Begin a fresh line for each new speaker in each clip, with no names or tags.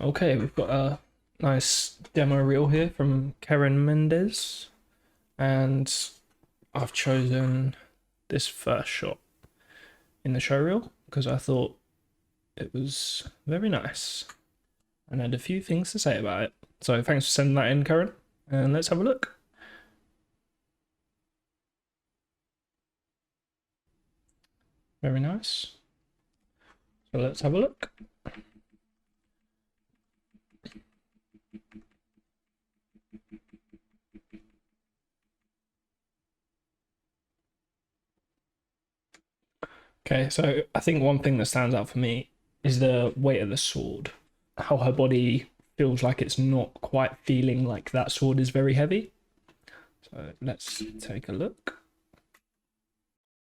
Okay, we've got a nice demo reel here from Keren Mendez, and I've chosen this first shot in the show reel because I thought it was very nice and had a few things to say about it. So thanks for sending that in, Karen, and let's have a look. Very nice. So let's have a look. Okay, so I think one thing that stands out for me is the weight of the sword. How her body feels like it's not quite feeling like that sword is very heavy. So let's take a look.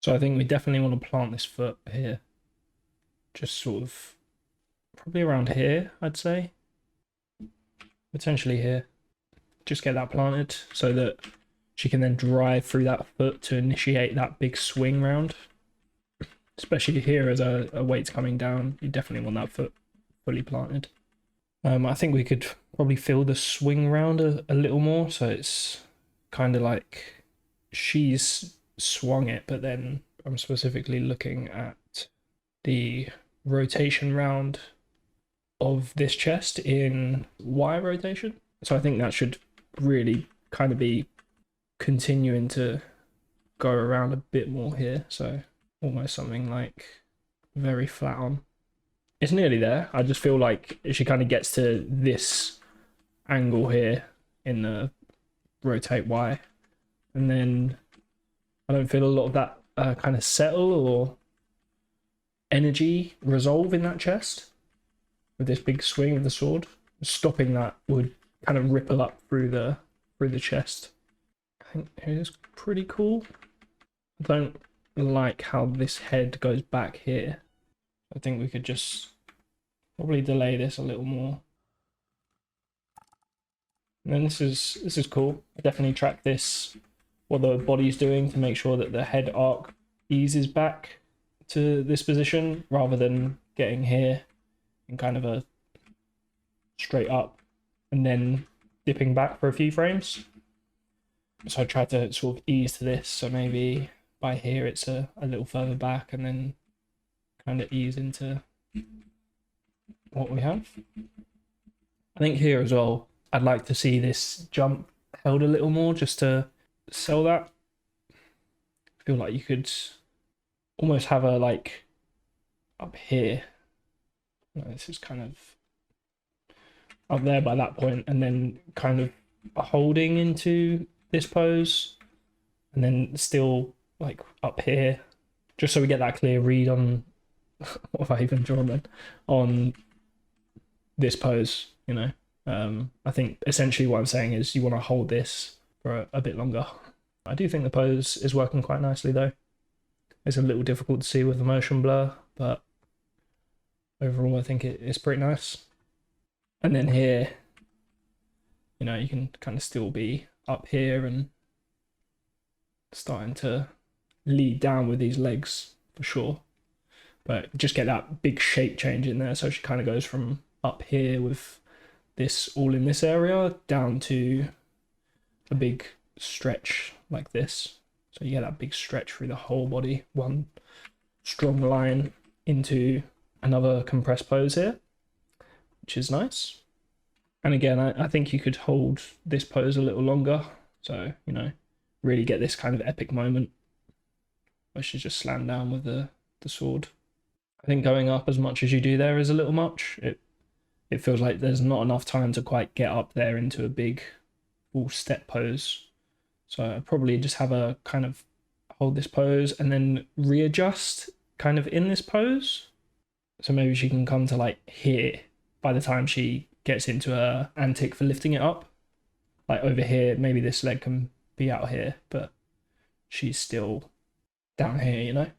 So I think we definitely want to plant this foot here. Just sort of probably around here, I'd say. Potentially here. Just get that planted so that she can then drive through that foot to initiate that big swing round. Especially here as a weight's coming down, you definitely want that foot fully planted. I think we could probably feel the swing round a little more, so it's kind of like she's swung it, but then I'm specifically looking at the rotation round of this chest in Y rotation. So I think that should really kind of be continuing to go around a bit more here. So almost something like very flat on. It's nearly there. I just feel like she kind of gets to this angle here in the rotate Y, and then I don't feel a lot of that kind of settle or energy resolve in that chest with this big swing of the sword. Stopping that would kind of ripple up through the chest. I think it is pretty cool. I don't like how this head goes back here. I think we could just probably delay this a little more. And then this is cool. Definitely track this, what the body's doing to make sure that the head arc eases back to this position rather than getting here in kind of a straight up and then dipping back for a few frames. So I tried to sort of ease to this, so maybe by here it's a little further back and then kind of ease into what we have. I think here as well, I'd like to see this jump held a little more just to sell that. I feel like you could almost have her like up here. This is kind of up there by that point, and then kind of holding into this pose, and then still like up here, just so we get that clear read on what have I even drawn then on this pose, you know. I think essentially what I'm saying is you want to hold this for a bit longer. I do think the pose is working quite nicely though. It's a little difficult to see with the motion blur, but overall I think it's pretty nice. And then here, you know, you can kind of still be up here and starting to lead down with these legs for sure. But just get that big shape change in there. So she kind of goes from up here with this all in this area down to a big stretch like this. So you get that big stretch through the whole body, one strong line into another compressed pose here, which is nice. And again, I think you could hold this pose a little longer. So, you know, really get this kind of epic moment where she's just slammed down with the sword. I think going up as much as you do there is a little much. It feels like there's not enough time to quite get up there into a big full step pose. So I'd probably just have a kind of hold this pose and then readjust kind of in this pose. So maybe she can come to like here by the time she gets into her antic for lifting it up. Like over here, maybe this leg can be out here, but she's still down here, you know?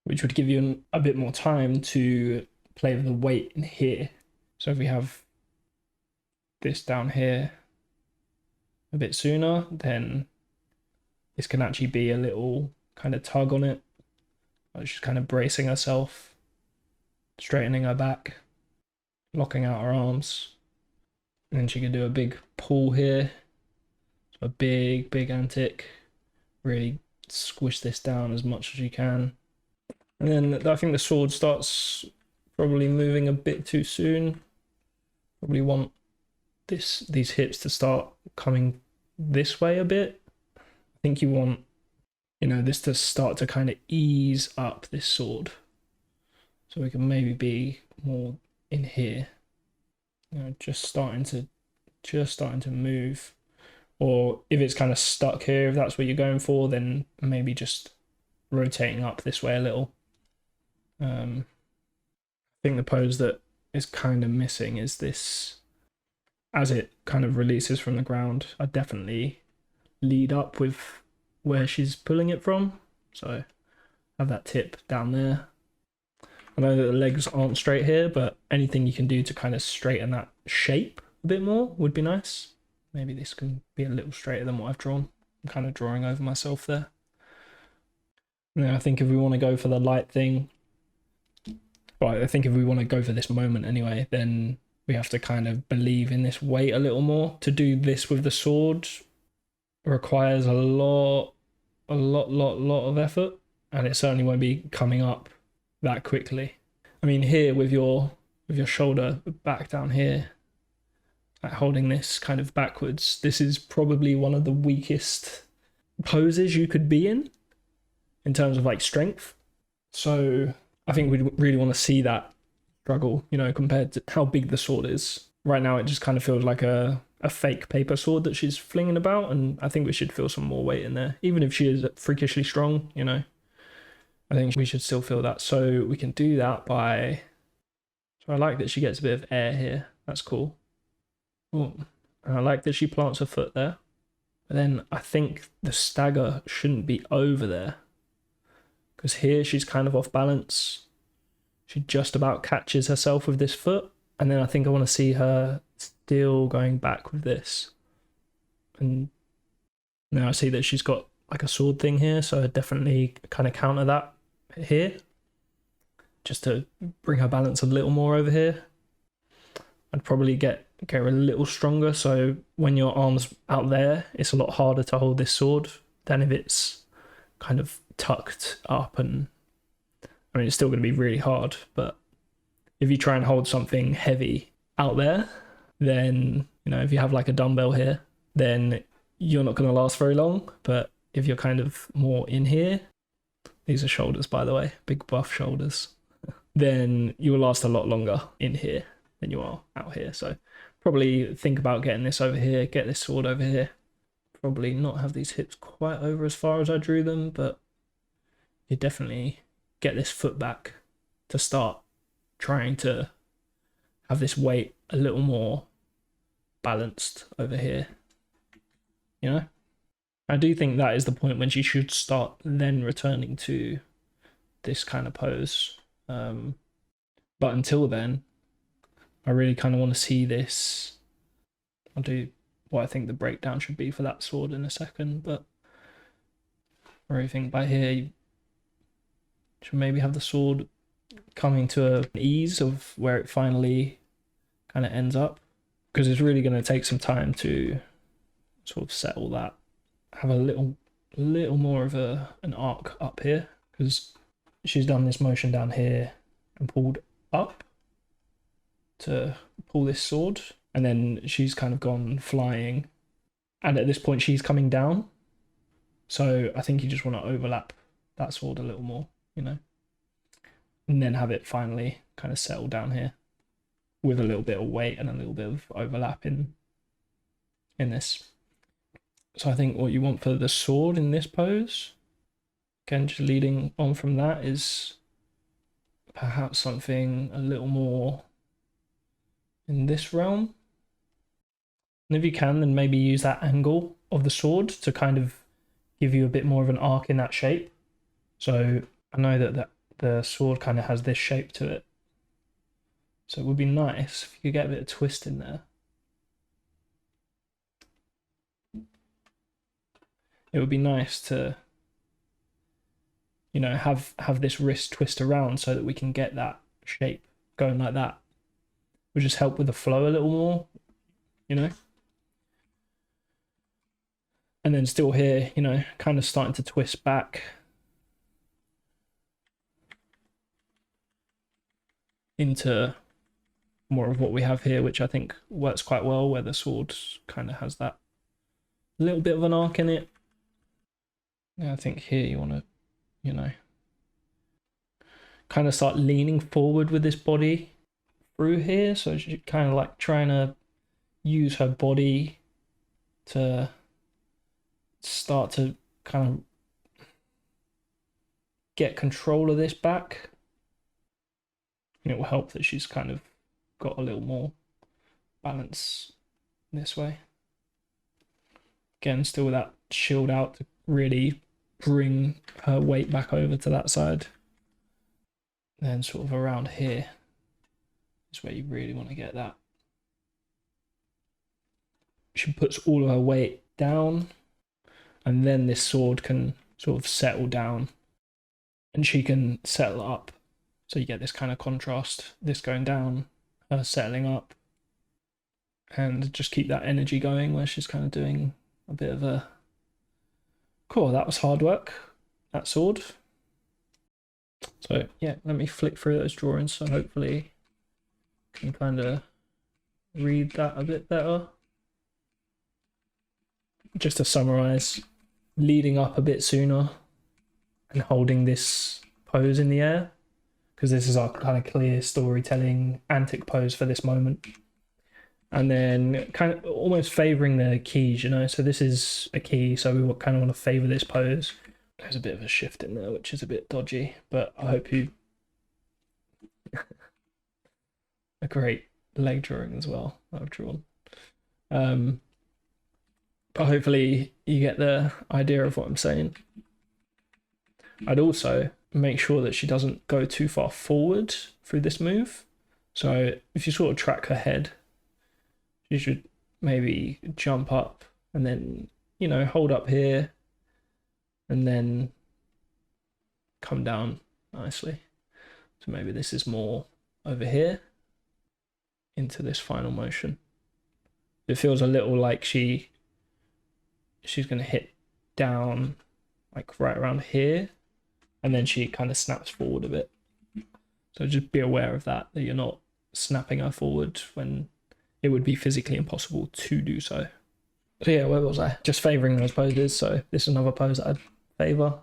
Which would give you a bit more time to play with the weight in here. So if we have this down here a bit sooner, then this can actually be a little kind of tug on it. She's kind of bracing herself, straightening her back. locking out her arms. And then she can do a big pull here. So a big antic. Really squish this down as much as you can. And then I think the sword starts probably moving a bit too soon. Probably want these hips to start coming this way a bit. I think you want, this to start to kind of ease up this sword. So we can maybe be more in here. Just starting to move. Or if it's kind of stuck here, if that's what you're going for, then maybe just rotating up this way a little. I think the pose that is kind of missing is this, as it kind of releases from the ground, I definitely lead up with where she's pulling it from. So have that tip down there. I know that the legs aren't straight here, but anything you can do to kind of straighten that shape a bit more would be nice. Maybe this can be a little straighter than what I've drawn. I'm kind of drawing over myself there. Now I think if we want to go for the light thing, well, I think if we want to go for this moment anyway, then we have to kind of believe in this weight a little more. To do this with the sword requires a lot of effort, and it certainly won't be coming up that quickly. I mean, here with your shoulder back down here, like holding this kind of backwards, this is probably one of the weakest poses you could be in terms of like strength. So I think we really want to see that struggle, compared to how big the sword is. Right now, it just kind of feels like a fake paper sword that she's flinging about, and I think we should feel some more weight in there. Even if she is freakishly strong, I think we should still feel that. So we can do that by... So I like that she gets a bit of air here. That's cool. Oh, and I like that she plants her foot there. But then I think the stagger shouldn't be over there, because here she's kind of off balance. She just about catches herself with this foot, and then I think I want to see her still going back with this. And now I see that she's got like a sword thing here, so I definitely kind of counter that here, just to bring her balance a little more over here. I'd probably get her a little stronger, so when your arm's out there, it's a lot harder to hold this sword than if it's kind of tucked up. And I mean, it's still going to be really hard, but if you try and hold something heavy out there, then, if you have like a dumbbell here, then you're not going to last very long. But if you're kind of more in here, these are shoulders, by the way, big buff shoulders, then you will last a lot longer in here than you are out here. So probably think about getting this over here, get this sword over here. Probably not have these hips quite over as far as I drew them, but you definitely get this foot back to start trying to have this weight a little more balanced over here. I do think that is the point when she should start then returning to this kind of pose. But until then, I really kind of want to see this. I'll do what I think the breakdown should be for that sword in a second, but I really think by here you should maybe have the sword coming to an ease of where it finally kind of ends up, because it's really going to take some time to sort of settle that. Have a little more of an arc up here, because she's done this motion down here and pulled up to pull this sword, and then she's kind of gone flying, and at this point she's coming down. So I think you just want to overlap that sword a little more, and then have it finally kind of settle down here with a little bit of weight and a little bit of overlap in this. So I think what you want for the sword in this pose, again, just leading on from that, is perhaps something a little more in this realm. And if you can, then maybe use that angle of the sword to kind of give you a bit more of an arc in that shape. So I know that the sword kind of has this shape to it. So it would be nice if you could get a bit of twist in there. It would be nice to, have this wrist twist around so that we can get that shape going like that. will just help with the flow a little more, you know. And then still here, you know, kind of starting to twist back into more of what we have here, which I think works quite well, where the sword kind of has that little bit of an arc in it. Yeah, I think here you want to, you know, kind of start leaning forward with this body through here. So she's kind of like trying to use her body to start to kind of get control of this back. And it will help that she's kind of got a little more balance this way. Again, still with that shield out to really bring her weight back over to that side. Then sort of around here is where you really want to get that. She puts all of her weight down, and then this sword can sort of settle down and she can settle up. So you get this kind of contrast, this going down, her settling up, and just keep that energy going where she's kind of doing a bit of a... Cool, that was hard work, that sword. So yeah, let me flick through those drawings so hopefully you can kind of read that a bit better. Just to summarize, leading up a bit sooner and holding this pose in the air, because this is our kind of clear storytelling antic pose for this moment. And then kind of almost favoring the keys, you know, so this is a key, so we kind of want to favor this pose. There's a bit of a shift in there, which is a bit dodgy, but I hope you... a great leg drawing as well that I've drawn. But hopefully you get the idea of what I'm saying. I'd also make sure that she doesn't go too far forward through this move. So if you sort of track her head, she should maybe jump up and then, you know, hold up here and then come down nicely. So maybe this is more over here into this final motion. It feels a little like she's going to hit down like right around here, and then she kind of snaps forward a bit. So just be aware of that you're not snapping her forward when it would be physically impossible to do so. So yeah, where was I? Just favoring those poses. So this is another pose that I'd favor.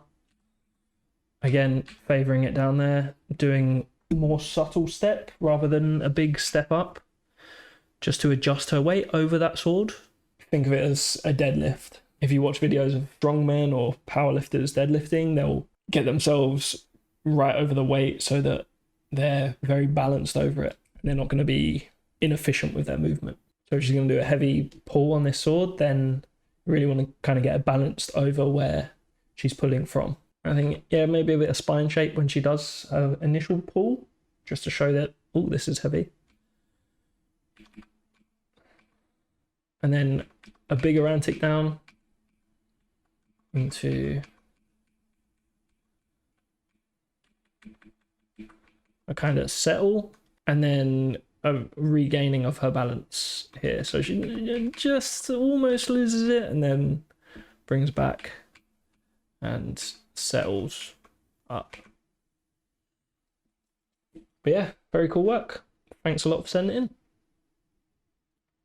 Again, favoring it down there, doing more subtle step rather than a big step up, just to adjust her weight over that sword. Think of it as a deadlift. If you watch videos of strongmen or powerlifters deadlifting, they'll get themselves right over the weight so that they're very balanced over it. They're not going to be inefficient with their movement. So if she's going to do a heavy pull on this sword, then you really want to kind of get it balanced over where she's pulling from. I think, yeah, maybe a bit of spine shape when she does her initial pull, just to show that, oh, this is heavy. And then a bigger antic down into a kind of settle, and then a regaining of her balance here. So she just almost loses it and then brings back and settles up. But yeah, very cool work. Thanks a lot for sending it in.